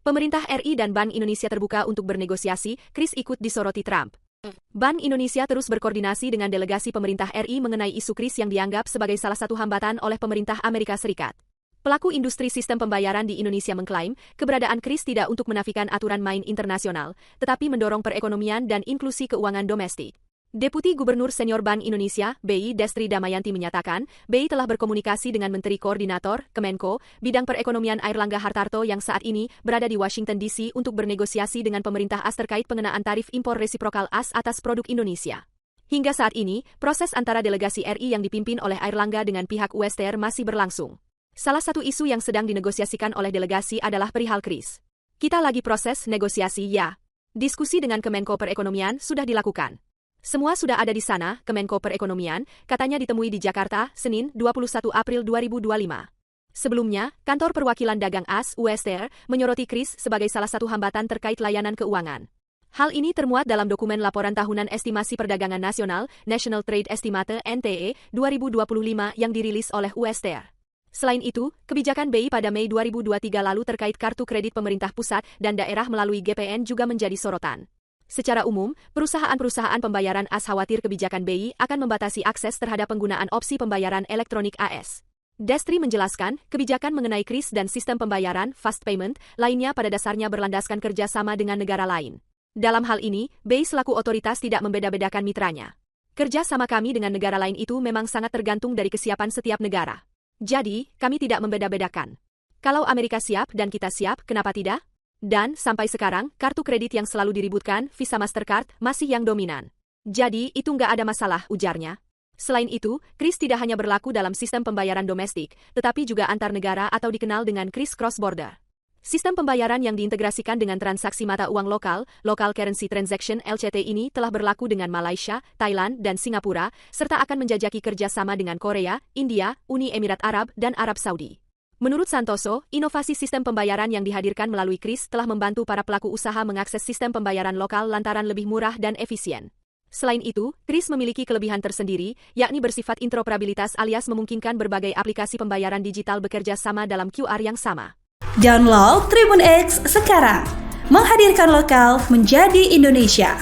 Pemerintah RI dan Bank Indonesia terbuka untuk bernegosiasi, Kris ikut disoroti Trump. Bank Indonesia terus berkoordinasi dengan delegasi pemerintah RI mengenai isu Kris yang dianggap sebagai salah satu hambatan oleh pemerintah Amerika Serikat. Pelaku industri sistem pembayaran di Indonesia mengklaim keberadaan Kris tidak untuk menafikan aturan main internasional, tetapi mendorong perekonomian dan inklusi keuangan domestik. Deputi Gubernur Senior Bank Indonesia, BI Destri Damayanti menyatakan, BI telah berkomunikasi dengan Menteri Koordinator, Kemenko, Bidang Perekonomian Airlangga Hartarto yang saat ini berada di Washington DC untuk bernegosiasi dengan pemerintah AS terkait pengenaan tarif impor resiprokal AS atas produk Indonesia. Hingga saat ini, proses antara delegasi RI yang dipimpin oleh Airlangga dengan pihak USTR masih berlangsung. Salah satu isu yang sedang dinegosiasikan oleh delegasi adalah perihal Kris. Kita lagi proses negosiasi ya. Diskusi dengan Kemenko Perekonomian sudah dilakukan. Semua sudah ada di sana, Kemenko Perekonomian, katanya ditemui di Jakarta, Senin, 21 April 2025. Sebelumnya, Kantor Perwakilan Dagang AS, USTR, menyoroti Kris sebagai salah satu hambatan terkait layanan keuangan. Hal ini termuat dalam dokumen Laporan Tahunan Estimasi Perdagangan Nasional, National Trade Estimate (NTE) 2025 yang dirilis oleh USTR. Selain itu, kebijakan BI pada Mei 2023 lalu terkait kartu kredit pemerintah pusat dan daerah melalui GPN juga menjadi sorotan. Secara umum, perusahaan-perusahaan pembayaran AS khawatir kebijakan BI akan membatasi akses terhadap penggunaan opsi pembayaran elektronik AS. Destri menjelaskan, kebijakan mengenai Kris dan sistem pembayaran fast payment lainnya pada dasarnya berlandaskan kerjasama dengan negara lain. Dalam hal ini, BI selaku otoritas tidak membeda-bedakan mitranya. Kerja sama kami dengan negara lain itu memang sangat tergantung dari kesiapan setiap negara. Jadi, kami tidak membeda-bedakan. Kalau Amerika siap dan kita siap, kenapa tidak? Dan, sampai sekarang, kartu kredit yang selalu diributkan, Visa Mastercard, masih yang dominan. Jadi, itu nggak ada masalah, ujarnya. Selain itu, Kris tidak hanya berlaku dalam sistem pembayaran domestik, tetapi juga antar negara atau dikenal dengan Kris Cross-Border. Sistem pembayaran yang diintegrasikan dengan transaksi mata uang lokal, Local Currency Transaction (LCT) ini telah berlaku dengan Malaysia, Thailand, dan Singapura, serta akan menjajaki kerjasama dengan Korea, India, Uni Emirat Arab, dan Arab Saudi. Menurut Santoso, inovasi sistem pembayaran yang dihadirkan melalui Kris telah membantu para pelaku usaha mengakses sistem pembayaran lokal lantaran lebih murah dan efisien. Selain itu, Kris memiliki kelebihan tersendiri, yakni bersifat interoperabilitas alias memungkinkan berbagai aplikasi pembayaran digital bekerja sama dalam QR yang sama. Download Tribun X sekarang, menghadirkan lokal menjadi Indonesia.